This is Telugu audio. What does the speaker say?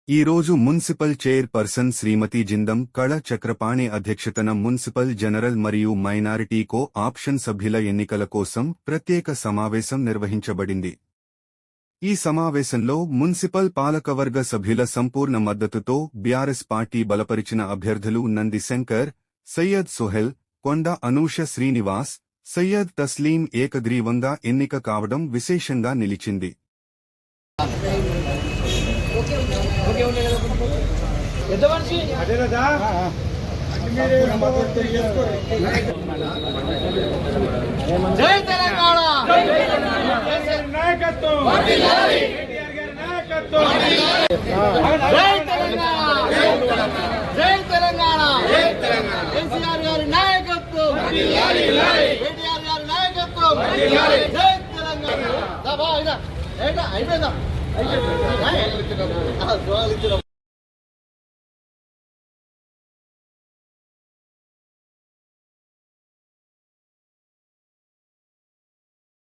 ఈ రోజు మున్సిపల్ చైర్పర్సన్ శ్రీమతి జిందం కళ చక్రపాణి అధ్యక్షతన మున్సిపల్ జనరల్ మరియు మైనారిటీ కో ఆప్షన్ సభ్యుల ఎన్నికల కోసం ప్రత్యేక సమావేశం నిర్వహించబడింది. ఈ సమావేశంలో మున్సిపల్ పాలకవర్గ సభ్యుల సంపూర్ణ మద్దతుతో బీఆర్ఎస్ పార్టీ బలపరిచిన అభ్యర్థులు నంది శంకర్, సయ్యద్ సుహెల్, కొండ అనూష శ్రీనివాస్, సయ్యద్ తస్లీం ఏకగ్రీవంగా ఎన్నిక కావడం విశేషంగా నిలిచింది. జై తెలంగాణ జై తెలంగాణ కేసీఆర్ గారి నాయకత్వం, కేటీఆర్ గారి నాయకత్వం, జై తెలంగాణ. అయిపోయిందా?